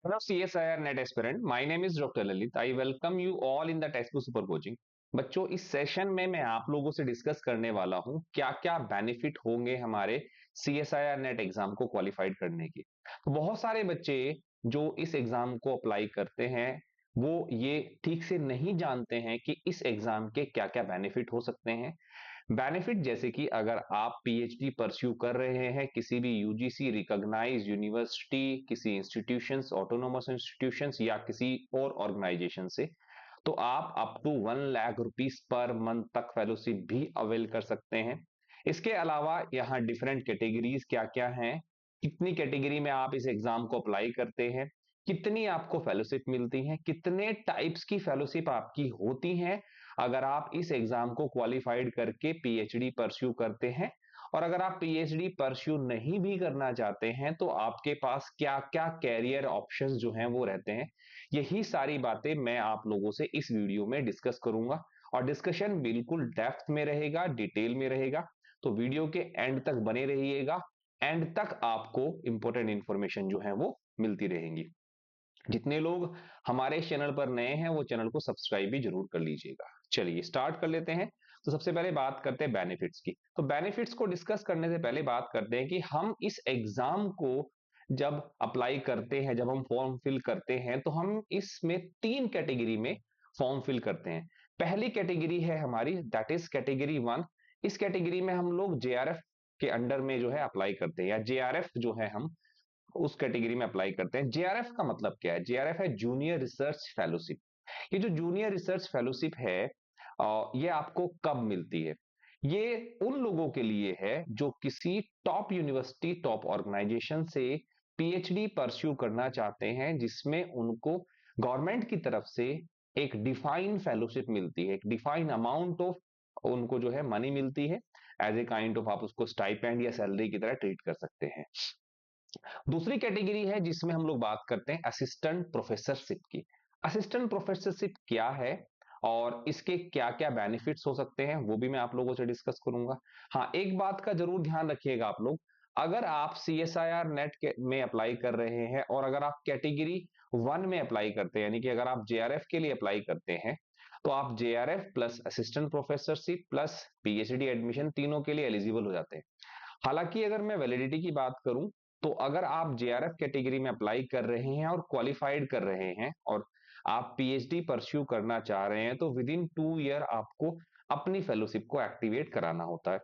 Hello CSIR Net Aspirant, my name is Dr. Lalit. I welcome you all in the Textbook Super Coaching. बच्चों, इस session में मैं आप लोगों से डिस्कस करने वाला हूं क्या क्या बेनिफिट होंगे हमारे CSIR नेट एग्जाम को क्वालिफाइड करने के। तो बहुत सारे बच्चे जो इस एग्जाम को अप्लाई करते हैं वो ये ठीक से नहीं जानते हैं कि इस एग्जाम के क्या क्या बेनिफिट हो सकते हैं। बेनिफिट जैसे कि अगर आप पीएचडी परस्यू कर रहे हैं किसी भी यूजीसी रिकॉग्नाइज्ड यूनिवर्सिटी, किसी इंस्टीट्यूशंस, ऑटोनोमस इंस्टीट्यूशंस या किसी और ऑर्गेनाइजेशन से, तो आप up to 1 lakh rupees per month तक फेलोशिप भी अवेल कर सकते हैं। इसके अलावा यहाँ डिफरेंट कैटेगरीज क्या क्या हैं, कितनी कैटेगरी में आप इस एग्जाम को अप्लाई करते हैं, कितनी आपको फेलोशिप मिलती है, कितने टाइप्स की फेलोशिप आपकी होती हैं अगर आप इस एग्जाम को क्वालिफाइड करके पीएचडी परस्यू करते हैं, और अगर आप पीएचडी परस्यू नहीं भी करना चाहते हैं तो आपके पास क्या क्या कैरियर ऑप्शंस जो हैं वो रहते हैं। यही सारी बातें मैं आप लोगों से इस वीडियो में डिस्कस करूंगा और डिस्कशन बिल्कुल डेप्थ में रहेगा, डिटेल में रहेगा। तो वीडियो के एंड तक बने रहिएगा, एंड तक आपको इंपॉर्टेंट इंफॉर्मेशन जो है वो मिलती रहेंगी। जितने लोग हमारे चैनल पर नए हैं वो चैनल को सब्सक्राइब भी जरूर कर लीजिएगा। चलिए स्टार्ट कर लेते हैं। तो सबसे पहले बात करते हैं बेनिफिट्स की। तो बेनिफिट्स को डिस्कस करने से पहले बात करते हैं कि हम इस एग्जाम को जब अप्लाई करते हैं, जब हम फॉर्म फिल करते हैं, तो हम इसमें 3 कैटेगरी में फॉर्म फिल करते हैं। पहली कैटेगरी है हमारी, दैट इज कैटेगरी 1। इस कैटेगरी में हम लोग जेआरएफ के अंडर में जो है अप्लाई करते हैं, या जेआरएफ जो है हम उस कैटेगरी में अप्लाई करते हैं। जेआरएफ का मतलब क्या है? जेआरएफ है जूनियर रिसर्च फेलोशिप। ये जो जूनियर रिसर्च फेलोशिप है, ये आपको कब मिलती है? ये उन लोगों के लिए है जो किसी टॉप यूनिवर्सिटी, टॉप ऑर्गेनाइजेशन से पीएचडी परस्यू करना चाहते हैं, जिसमें उनको गवर्नमेंट की तरफ से एक डिफाइन फेलोशिप मिलती है, एक डिफाइन अमाउंट ऑफ उनको जो है मनी मिलती है। एज ए काइंड ऑफ आप उसको स्टाइपेंड या सैलरी की तरह ट्रीट कर सकते हैं। दूसरी कैटेगरी है जिसमें हम लोग बात करते हैं असिस्टेंट प्रोफेसरशिप की। असिस्टेंट प्रोफेसरशिप क्या है और इसके क्या क्या बेनिफिट्स हो सकते हैं वो भी मैं आप लोगों से डिस्कस करूंगा। हाँ, एक बात का जरूर ध्यान रखिएगा आप लोग, अगर आप सीएसआईआर नेट में अप्लाई कर रहे हैं और अगर आप कैटेगरी 1 में अप्लाई करते हैं, यानी कि अगर आप जेआरएफ के लिए अप्लाई करते हैं, तो आप JRF plus assistant professorship plus PhD admission तीनों के लिए एलिजिबल हो जाते हैं। हालांकि अगर मैं वैलिडिटी की बात करूं, तो अगर आप जेआरएफ कैटेगरी में अप्लाई कर रहे हैं और क्वालिफाइड कर रहे हैं और आप पीएचडी परस्यू करना चाह रहे हैं, तो विद इन 2 ईयर आपको अपनी फेलोशिप को एक्टिवेट कराना होता है।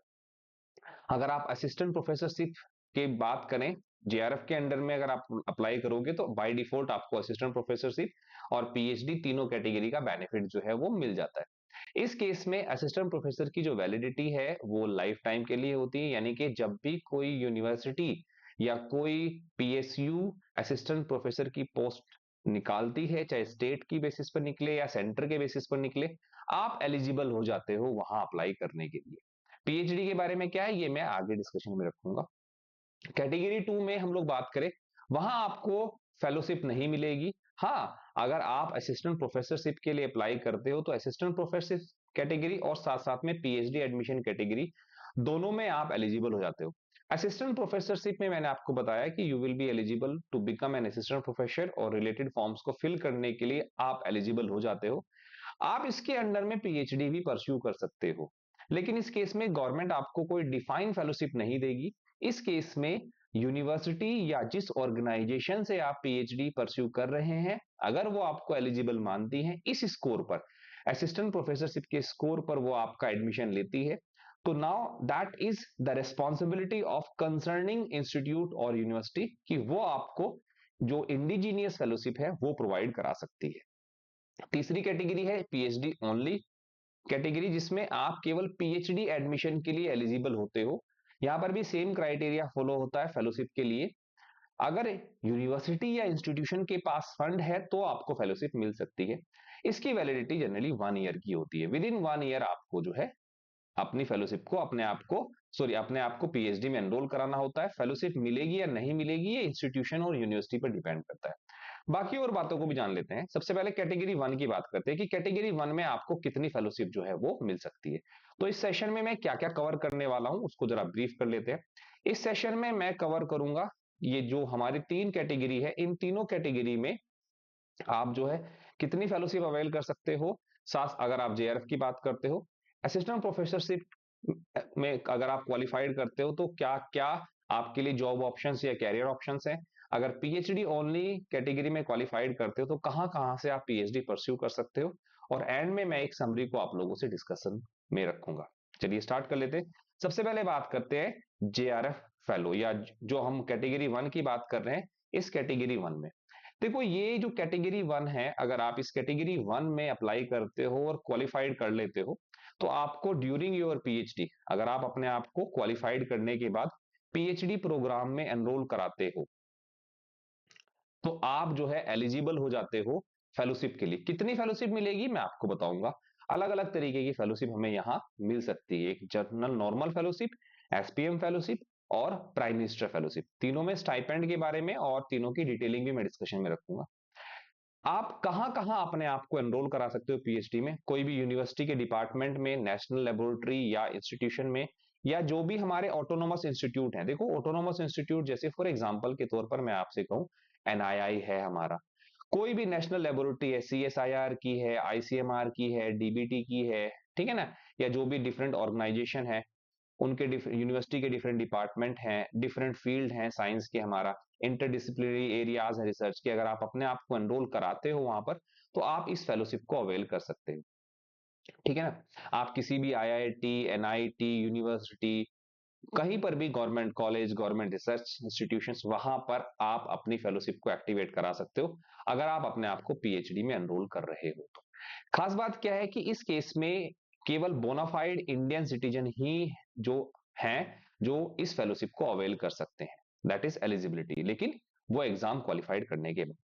अगर आप असिस्टेंट प्रोफेसरशिप की बात करें, जेआरएफ के अंडर में अगर आप अप्लाई करोगे तो बाय डिफॉल्ट आपको असिस्टेंट प्रोफेसरशिप और पीएचडी तीनों कैटेगरी का बेनिफिट जो है वो मिल जाता है। इस केस में असिस्टेंट प्रोफेसर की जो वैलिडिटी है वो लाइफ टाइम के लिए होती है, यानी कि जब भी कोई यूनिवर्सिटी या कोई पीएसयू असिस्टेंट प्रोफेसर की पोस्ट निकालती है, चाहे स्टेट की बेसिस पर निकले या सेंटर के बेसिस पर निकले, आप एलिजिबल हो जाते हो वहां अप्लाई करने के लिए। पीएचडी के बारे में क्या है ये मैं आगे डिस्कशन में रखूंगा। कैटेगरी 2 में हम लोग बात करें, वहां आपको फेलोशिप नहीं मिलेगी। हाँ, अगर आप असिस्टेंट प्रोफेसरशिप के लिए अप्लाई करते हो तो असिस्टेंट प्रोफेसर कैटेगरी और साथ साथ में पीएचडी एडमिशन कैटेगरी दोनों में आप एलिजिबल हो जाते हो। असिस्टेंट प्रोफेसरशिप में मैंने आपको बताया कि you will be eligible to become an assistant professor, और रिलेटेड फॉर्म्स को फिल करने के लिए आप एलिजिबल हो जाते हो। आप इसके अंडर में पीएचडी भी परस्यू कर सकते हो, लेकिन इस केस में गवर्नमेंट आपको कोई डिफाइन फेलोशिप नहीं देगी। इस केस में यूनिवर्सिटी या जिस ऑर्गेनाइजेशन से आप पीएचडी परस्यू कर रहे हैं, अगर वो आपको एलिजिबल मानती है इस स्कोर पर, असिस्टेंट प्रोफेसरशिप के स्कोर पर वो आपका एडमिशन लेती है, तो now that is the responsibility of concerning institute और यूनिवर्सिटी कि वो आपको जो इंडिजीनियस फेलोशिप है वो प्रोवाइड करा सकती है। तीसरी कैटेगरी है पीएचडी ओनली कैटेगरी, जिसमें आप केवल पीएचडी एडमिशन के लिए एलिजिबल होते हो। यहां पर भी सेम क्राइटेरिया फॉलो होता है फेलोशिप के लिए। अगर यूनिवर्सिटी या इंस्टीट्यूशन के पास फंड है तो आपको फेलोशिप मिल सकती है। इसकी वैलिडिटी जनरली 1 ईयर की होती है। विद इन 1 ईयर आपको जो है अपनी फेलोशिप को अपने आप को पीएचडी में एनरोल कराना होता है। फेलोशिप मिलेगी या नहीं मिलेगी ये इंस्टीट्यूशन और यूनिवर्सिटी पर डिपेंड करता है। बाकी और बातों को भी जान लेते हैं। सबसे पहले कैटेगरी 1 की बात करते हैं कि कैटेगरी 1 में आपको कितनी फेलोशिप जो है वो मिल सकती है। तो इस सेशन में मैं क्या क्या कवर करने वाला हूं उसको जरा ब्रीफ कर लेते हैं। इस सेशन में मैं कवर करूंगा ये जो हमारी 3 कैटेगरी है, इन तीनों कैटेगरी में आप जो है कितनी फेलोशिप अवेल कर सकते हो। साथ अगर आप जेआरएफ की बात करते हो, असिस्टेंट प्रोफेसरशिप में अगर आप क्वालिफाइड करते हो तो क्या क्या आपके लिए जॉब ऑप्शंस या कैरियर ऑप्शंस हैं। अगर पीएचडी ओनली कैटेगरी में क्वालिफाइड करते हो तो कहां कहां से आप पीएचडी परस्यू कर सकते हो। और एंड में मैं एक समरी को आप लोगों से डिस्कशन में रखूंगा। चलिए स्टार्ट कर लेते हैं। सबसे पहले बात करते हैं जेआरएफ फेलो, या जो हम कैटेगरी 1 की बात कर रहे हैं, इस कैटेगरी 1 में देखो, ये जो कैटेगरी 1 है, अगर आप इस कैटेगरी 1 में अप्लाई करते हो और क्वालिफाइड कर लेते हो तो आपको ड्यूरिंग योर पीएचडी, अगर आप अपने आप को क्वालिफाइड करने के बाद पीएचडी प्रोग्राम में एनरोल कराते हो तो आप जो है एलिजिबल हो जाते हो फेलोशिप के लिए। कितनी फेलोशिप मिलेगी मैं आपको बताऊंगा। अलग अलग तरीके की फेलोशिप हमें यहाँ मिल सकती है। एक general normal fellowship, SPM fellowship और प्राइम मिनिस्टर फेलोशिप, तीनों में स्टाइपेंड के बारे में और तीनों की डिटेलिंग भी मैं डिस्कशन में रखूंगा। आप कहां कहां अपने आप को एनरोल करा सकते हो पीएचडी में? कोई भी यूनिवर्सिटी के डिपार्टमेंट में, नेशनल लेबोरेटरी या इंस्टीट्यूशन में, या जो भी हमारे ऑटोनोमस इंस्टीट्यूट हैं। देखो ऑटोनोमस इंस्टीट्यूट जैसे फॉर एग्जांपल के तौर पर मैं आपसे कहूं, एनआईआई है हमारा, कोई भी नेशनल लेबोरेटरी है, सीएसआईआर की है, आईसीएमआर की है, डीबीटी की है, ठीक है ना, या जो भी डिफरेंट ऑर्गेनाइजेशन है, उनके यूनिवर्सिटी के डिफरेंट डिपार्टमेंट हैं, डिफरेंट फील्ड हैं साइंस के, हमारा इंटरडिसिप्लिनरी एरियाज है रिसर्च के, अगर आप अपने आप को एनरोल कराते हो वहां पर तो आप इस फेलोशिप को अवेल कर सकते हो। ठीक है ना, आप किसी भी आईआईटी, एनआईटी, यूनिवर्सिटी, कहीं पर भी government college, government research institutions, वहां पर आप अपनी फेलोशिप को एक्टिवेट करा सकते हो अगर आप अपने आप को पीएचडी में एनरोल कर रहे हो तो। खास बात क्या है कि इस केस में केवल बोनाफाइड इंडियन सिटीजन ही जो हैं जो इस फेलोशिप को अवेल कर सकते हैं, दैट इज एलिजिबिलिटी, लेकिन वो एग्जाम क्वालिफाइड करने के बाद।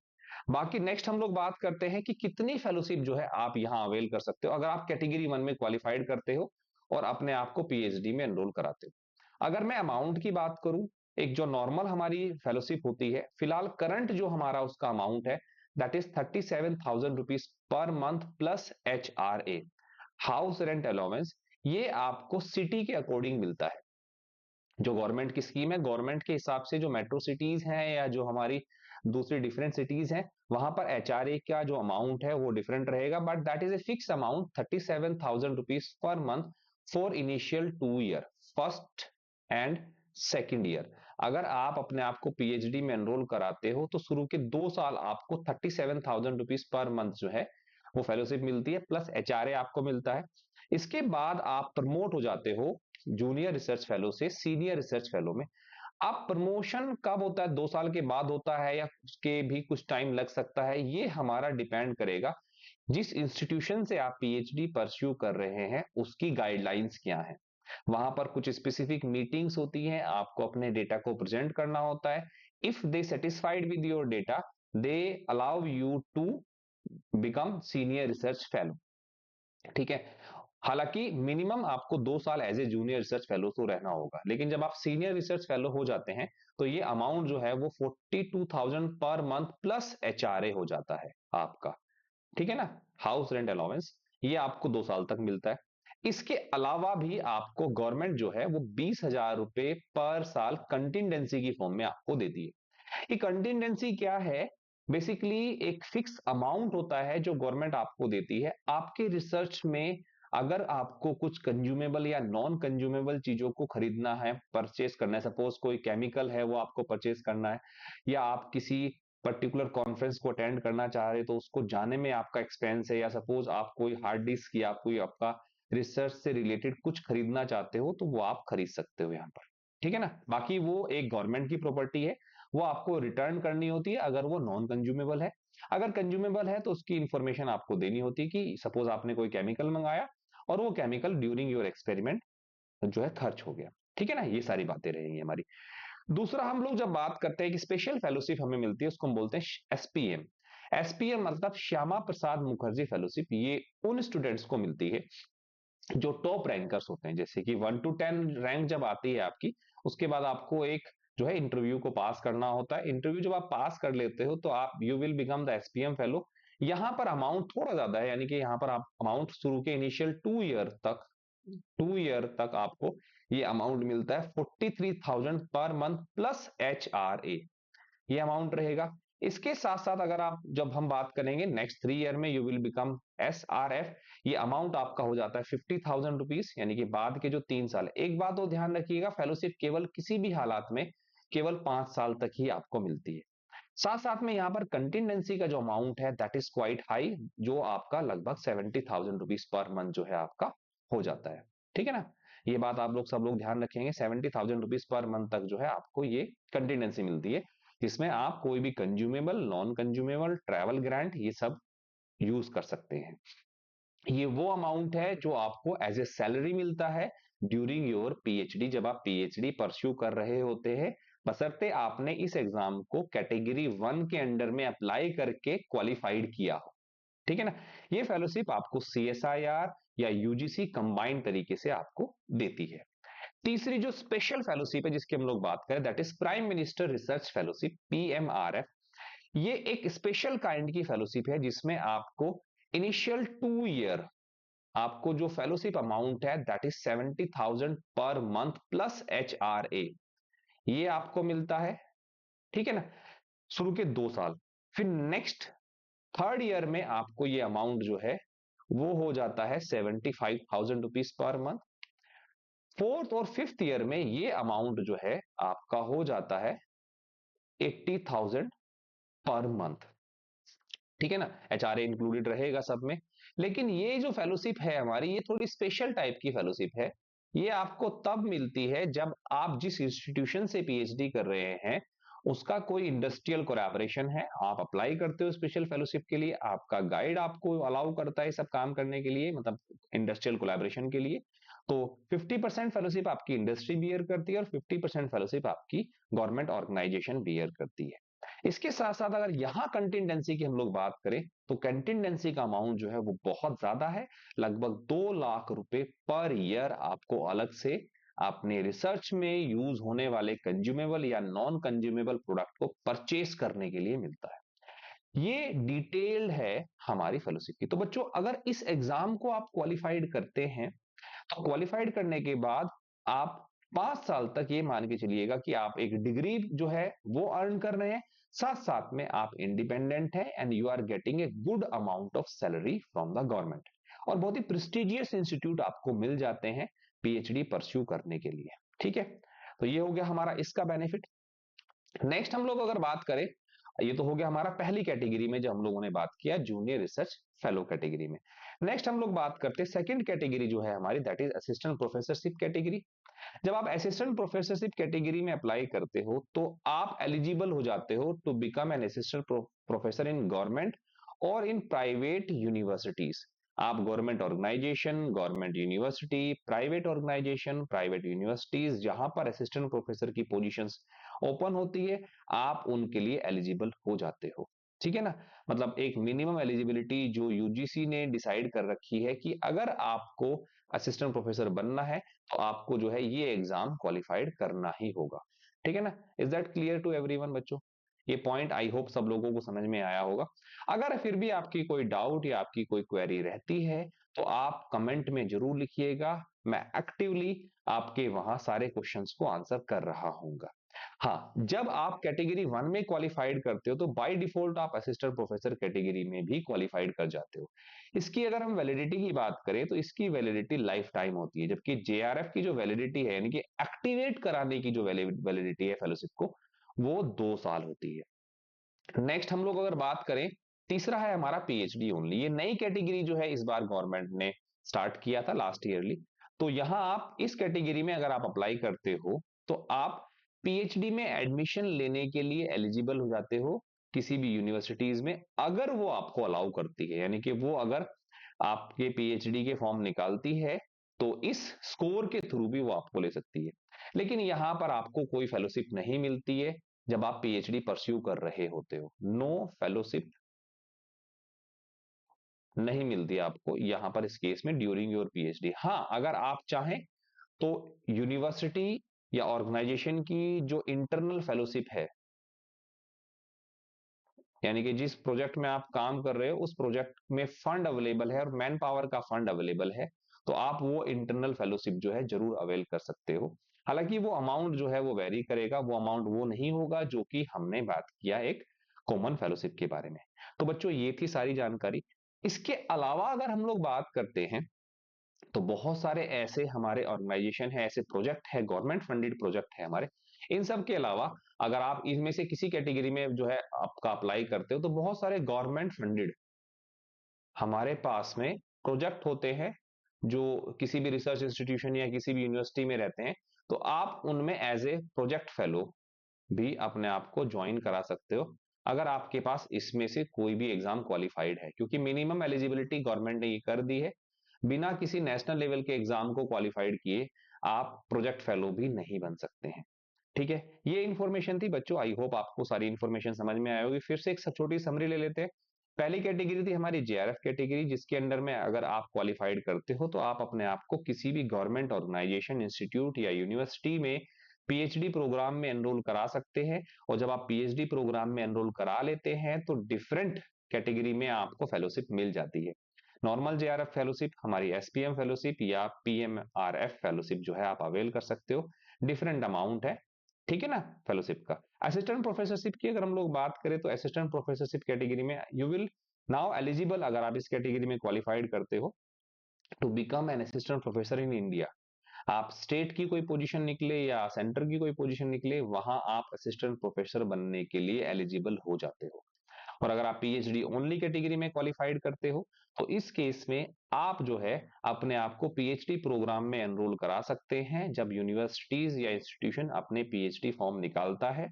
बाकी नेक्स्ट हम लोग बात करते हैं कि कितनी फेलोशिप जो है आप यहां अवेल कर सकते हो अगर आप कैटेगरी 1 में क्वालिफाइड करते हो और अपने आप को पीएचडी में एनरोल कराते हो। अगर मैं अमाउंट की बात करूं, एक जो नॉर्मल हमारी फेलोशिप होती है, फिलहाल करंट जो हमारा उसका अमाउंट है that is 37,000 rupees per month plus HRA, house rent allowance. ये आपको सिटी के अकॉर्डिंग मिलता है। जो गवर्नमेंट की स्कीम है, गवर्नमेंट के हिसाब से जो मेट्रो सिटीज हैं या जो हमारी दूसरी डिफरेंट सिटीज हैं, वहां पर HRA का जो अमाउंट है वो डिफरेंट रहेगा, but that is a fix amount 37,000 rupees per month for initial 2 year, first and second year. अगर आप अपने आप को पीएचडी में एनरोल कराते हो तो शुरू के 2 साल आपको 37,000 रुपीज पर मंथ जो है वो फेलोशिप मिलती है, प्लस HRA आपको मिलता है। इसके बाद आप प्रमोट हो जाते हो जूनियर रिसर्च फेलो से सीनियर रिसर्च फेलो में। अब प्रमोशन कब होता है, 2 साल के बाद होता है या उसके भी कुछ टाइम लग सकता है, ये हमारा डिपेंड करेगा जिस इंस्टीट्यूशन से आप पीएचडी परस्यू कर रहे हैं उसकी गाइडलाइंस क्या है। वहां पर कुछ स्पेसिफिक मीटिंग्स होती हैं, आपको अपने डेटा को प्रेजेंट करना होता है। If they satisfied with your data, they allow you to become senior research fellow. ठीक है, हालांकि मिनिमम आपको 2 साल as a junior research fellow तो रहना होगा, लेकिन जब आप सीनियर रिसर्च फेलो हो जाते हैं तो ये अमाउंट जो है वो 42,000 पर मंथ प्लस HRA हो जाता है आपका। ठीक है ना, हाउस रेंट अलाउंस, ये आपको 2 साल तक मिलता है। इसके अलावा भी आपको गवर्नमेंट जो है वो 20,000 रुपए पर साल कंटिजेंसी की फॉर्म में आपको देती है। ये कंटिजेंसी क्या है? बेसिकली एक फिक्स अमाउंट होता है जो गवर्नमेंट आपको देती है आपके रिसर्च में। अगर आपको कुछ कंज्यूमेबल या नॉन कंज्यूमेबल चीजों को खरीदना है, परचेस करना है, सपोज कोई केमिकल है वो आपको परचेस करना है, या आप किसी पर्टिकुलर कॉन्फ्रेंस को अटेंड करना चाह रहे तो उसको जाने में आपका एक्सपेंस है, या सपोज आप कोई हार्ड डिस्क या कोई आपका रिसर्च से रिलेटेड कुछ खरीदना चाहते हो तो वो आप खरीद सकते हो यहाँ पर। ठीक है ना, बाकी वो एक गवर्नमेंट की प्रॉपर्टी है, वो आपको रिटर्न करनी होती है अगर वो नॉन कंज्यूमेबल है। अगर कंज्यूमेबल है तो उसकी इंफॉर्मेशन आपको देनी होती है कि सपोज आपने कोई केमिकल मंगाया और वो केमिकल ड्यूरिंग योर एक्सपेरिमेंट जो है खर्च हो गया। ठीक है ना, ये सारी बातें रहेंगी हमारी। दूसरा हम लोग जब बात करते हैं कि स्पेशल फेलोशिप हमें मिलती है, उसको हम बोलते हैं एसपीएम। एसपीएम मतलब श्यामा प्रसाद मुखर्जी फेलोशिप। ये उन स्टूडेंट्स को मिलती है जो टॉप रैंकर्स होते हैं, जैसे कि 1 to 10 रैंक जब आती है आपकी, उसके बाद आपको एक जो है इंटरव्यू को पास करना होता है। इंटरव्यू जब आप पास कर लेते हो तो आप you will become the SPM fellow. यहाँ पर अमाउंट थोड़ा ज्यादा है, यानी कि यहाँ पर आप अमाउंट शुरू के इनिशियल 2 ईयर तक 2 ईयर तक आपको ये अमाउंट मिलता है 43,000 पर मंथ प्लस HRA, ये अमाउंट रहेगा। इसके साथ साथ अगर आप, जब हम बात करेंगे नेक्स्ट 3 ईयर में यू विल बिकम SRF, ये अमाउंट आपका हो जाता है 50,000 रुपीज, यानी कि बाद के जो 3 साल। एक बात तो ध्यान रखिएगा, फेलोशिप केवल किसी भी हालात में केवल 5 साल तक ही आपको मिलती है। साथ साथ में यहाँ पर कंटिजेंसी का जो अमाउंट है दैट इज क्वाइट हाई, जो आपका लगभग 70,000 रुपीज पर मंथ जो है आपका हो जाता है। ठीक है ना, ये बात आप लोग सब लोग ध्यान रखेंगे, 70,000 रुपीज पर मंथ तक जो है आपको ये कंटिजेंसी मिलती है, जिसमें आप कोई भी consumable, non consumable, travel grant, ये सब यूज कर सकते हैं। ये वो अमाउंट है जो आपको एज ए सैलरी मिलता है ड्यूरिंग योर पीएचडी, जब आप पीएचडी परस्यू कर रहे होते हैं, बशर्ते आपने इस एग्जाम को कैटेगरी 1 के अंडर में अप्लाई करके क्वालिफाइड किया हो। ठीक है ना, ये फेलोशिप आपको सीएसआईआर या यूजीसी कंबाइंड तरीके से आपको देती है। तीसरी जो स्पेशल फेलोशिप है जिसकी हम लोग बात करें, that is prime minister research fellowship, PMRF। ये एक स्पेशल काइंड की फेलोशिप है जिसमें आपको इनिशियल 2 ईयर आपको जो फेलोशिप अमाउंट है that is 70,000 per month plus HRA, ये आपको मिलता है। ठीक है ना, शुरू के 2 साल, फिर नेक्स्ट 3rd ईयर में आपको ये अमाउंट जो है वो हो जाता है 75,000 रुपीज पर मंथ। 4th और 5th ईयर में ये अमाउंट जो है आपका हो जाता है 80,000 पर मंथ। ठीक है ना, HRA इंक्लूडेड रहेगा सब में। लेकिन ये जो फेलोशिप है हमारी, ये थोड़ी स्पेशल टाइप की फेलोशिप है। ये आपको तब मिलती है जब आप जिस इंस्टीट्यूशन से पीएचडी कर रहे हैं उसका कोई इंडस्ट्रियल कोलैबोरेशन है, आप अप्लाई करते हो स्पेशल फेलोशिप के लिए, आपका गाइड आपको अलाउ करता है सब काम करने के लिए, मतलब इंडस्ट्रियल कोलैबोरेशन के लिए। तो 50% फेलोशिप आपकी इंडस्ट्री बियर करती है और 50% फेलोशिप आपकी गवर्नमेंट ऑर्गेनाइजेशन बियर करती है। इसके साथ साथ अगर यहां कंटिजेंसी की हम लोग बात करें, तो कंटिजेंसी का अमाउंट जो है वो बहुत ज्यादा है, लगभग 2 लाख रुपए पर ईयर आपको अलग से अपने रिसर्च में यूज होने वाले कंज्यूमेबल या नॉन कंज्यूमेबल प्रोडक्ट को परचेस करने के लिए मिलता है। ये डिटेल्ड है हमारी फेलोशिप की। तो बच्चों, अगर इस एग्जाम को आप क्वालिफाइड करते हैं, तो क्वालिफाइड करने के बाद आप 5 साल तक ये मान के चलिएगा कि आप एक डिग्री जो है वो अर्न कर रहे हैं, साथ साथ में आप इंडिपेंडेंट हैं and you are getting a good amount of salary from the government, और बहुत ही प्रेस्टिजियस इंस्टीट्यूट आपको मिल जाते हैं पीएचडी परस्यू करने के लिए। ठीक है, तो ये हो गया हमारा इसका बेनिफिट। नेक्स्ट हम लोग अगर बात करें, ये तो हो गया हमारा पहली कैटेगरी में जो हम लोगों ने बात किया, जूनियर रिसर्च फेलो कैटेगरी में। नेक्स्ट हम लोग बात करते हैं सेकंड कैटेगरी जो है हमारी, that is assistant professorship category. जब आप असिस्टेंट प्रोफेसरशिप कैटेगरी में अप्लाई करते हो तो आप एलिजिबल हो जाते हो to become an assistant professor in government और इन प्राइवेट यूनिवर्सिटीज। आप government organisation, government university, private organisation, private universities जहां पर असिस्टेंट प्रोफेसर की पोजीशंस ओपन होती है, आप उनके लिए एलिजिबल हो जाते हो। ठीक है ना, मतलब एक मिनिमम एलिजिबिलिटी जो यूजीसी ने डिसाइड कर रखी है कि अगर आपको असिस्टेंट प्रोफेसर बनना है तो आपको जो है ये एग्जाम क्वालिफाइड करना ही होगा। ठीक है ना, is that clear to everyone बच्चों? ये पॉइंट आई होप सब लोगों को समझ में आया होगा। अगर फिर भी आपकी कोई डाउट या आपकी कोई क्वेरी रहती है तो आप कमेंट में जरूर लिखिएगा, मैं एक्टिवली आपके वहां सारे क्वेश्चंस को आंसर कर रहा हूंगा। हाँ, जब आप कैटेगरी 1 में क्वालिफाइड करते हो तो बाय डिफॉल्ट आप असिस्टेंट प्रोफेसर कैटेगरी में भी क्वालिफाइड कर जाते हो। इसकी अगर हम वैलिडिटी की बात करें तो इसकी वैलिडिटी लाइफ टाइम होती है, जबकि जेआरएफ की जो वैलिडिटी है, यानी कि एक्टिवेट कराने की जो वैलिडिटी है फेलोशिप को, वो 2 साल होती है। नेक्स्ट हम लोग अगर बात करें, तीसरा है हमारा पीएचडी ओनली। ये नई कैटेगरी जो है इस बार गवर्नमेंट ने स्टार्ट किया था लास्ट ईयरली। तो यहां आप इस कैटेगरी में अगर आप अप्लाई करते हो तो आप पीएचडी में एडमिशन लेने के लिए एलिजिबल हो जाते हो किसी भी यूनिवर्सिटीज में, अगर वो आपको अलाउ करती है, यानी कि वो अगर आपके पीएचडी के फॉर्म निकालती है तो इस स्कोर के थ्रू भी वो आपको ले सकती है। लेकिन यहां पर आपको कोई फेलोशिप नहीं मिलती है जब आप पीएचडी परस्यू कर रहे होते हो, नो फेलोशिप नहीं मिलती आपको यहां पर इस केस में ड्यूरिंग योर पीएचडी। हाँ, अगर आप चाहें तो यूनिवर्सिटी या ऑर्गेनाइजेशन की जो इंटरनल फेलोशिप है, यानी कि जिस प्रोजेक्ट में आप काम कर रहे हो उस प्रोजेक्ट में फंड अवेलेबल है और मैन पावर का फंड अवेलेबल है, तो आप वो इंटरनल फेलोशिप जो है जरूर अवेल कर सकते हो। हालांकि वो अमाउंट जो है वो वेरी करेगा, वो अमाउंट वो नहीं होगा जो कि हमने बात किया एक कॉमन फेलोशिप के बारे में। तो बच्चों ये थी सारी जानकारी। इसके अलावा अगर हम लोग बात करते हैं तो बहुत सारे ऐसे हमारे ऑर्गेनाइजेशन है, ऐसे प्रोजेक्ट है, गवर्नमेंट फंडेड प्रोजेक्ट है हमारे। इन सब के अलावा अगर आप इनमें से किसी कैटेगरी में जो है आपका अप्लाई करते हो तो बहुत सारे गवर्नमेंट फंडेड हमारे पास में प्रोजेक्ट होते हैं जो किसी भी रिसर्च इंस्टीट्यूशन या किसी भी यूनिवर्सिटी में रहते हैं। तो आप उनमें एज ए प्रोजेक्ट फेलो भी अपने आप को ज्वाइन करा सकते हो अगर आपके पास इसमें से कोई भी एग्जाम क्वालिफाइड है, क्योंकि मिनिमम एलिजिबिलिटी गवर्नमेंट ने ये कर दी है। बिना किसी नेशनल लेवल के एग्जाम को क्वालिफाइड किए आप प्रोजेक्ट फेलो भी नहीं बन सकते हैं। ठीक है, ये इन्फॉर्मेशन थी बच्चों, आई होप आपको सारी इन्फॉर्मेशन समझ में आई होगी। फिर से एक छोटी समरी ले लेते हैं। पहली कैटेगरी थी हमारी जेआरएफ कैटेगरी, जिसके अंडर में अगर आप क्वालिफाइड करते हो तो आप अपने आप को किसी भी गवर्नमेंट ऑर्गेनाइजेशन, इंस्टीट्यूट या यूनिवर्सिटी में पीएचडी प्रोग्राम में एनरोल करा सकते हैं। और जब आप पीएचडी प्रोग्राम में एनरोल करा लेते हैं तो डिफरेंट कैटेगरी में आपको फेलोशिप मिल जाती है। नॉर्मल जेआरएफ फेलोशिप, हमारी एसपीएम फेलोशिप या पीएमआरएफ फेलोशिप जो है आप अवेल कर सकते हो। डिफरेंट अमाउंट है, ठीक है ना, फेलोशिप का। असिस्टेंट प्रोफेसरशिप की अगर हम लोग बात करें तो असिस्टेंट प्रोफेसरशिप कैटेगरी में यू विल नाउ एलिजिबल, अगर आप इस कैटेगरी में क्वालिफाइड करते हो to become an assistant professor in India. आप स्टेट की कोई पोजीशन निकले या सेंटर की कोई पोजीशन निकले, वहां आप असिस्टेंट प्रोफेसर बनने के लिए एलिजिबल हो जाते हो। और अगर आप पीएचडी ओनली कैटेगरी में क्वालिफाइड करते हो तो इस केस में आप जो है अपने आप को पीएचडी प्रोग्राम में एनरोल करा सकते हैं जब यूनिवर्सिटीज या इंस्टीट्यूशन अपने पीएचडी फॉर्म निकालता है।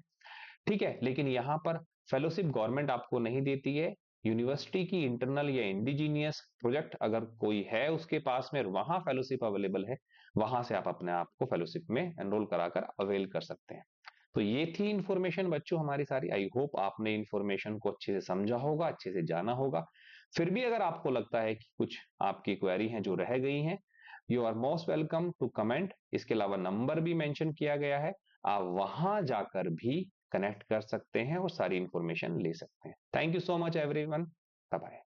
ठीक है, लेकिन यहां पर फेलोशिप गवर्नमेंट आपको नहीं देती है। यूनिवर्सिटी की इंटरनल या इंडिजीनियस प्रोजेक्ट अगर कोई है उसके पास में, वहां फेलोशिप अवेलेबल है, वहां से आप अपने आप को फेलोशिप में एनरोल कराकर अवेल कर सकते हैं। तो ये थी इंफॉर्मेशन बच्चों हमारी सारी। आई होप आपने इंफॉर्मेशन को अच्छे से समझा होगा, अच्छे से जाना होगा। फिर भी अगर आपको लगता है कि कुछ आपकी क्वेरी हैं जो रह गई हैं, you are most welcome to comment. इसके अलावा नंबर भी मेंशन किया गया है, आप वहां जाकर भी कनेक्ट कर सकते हैं और सारी इंफॉर्मेशन ले सकते हैं। Thank you so much everyone, bye bye.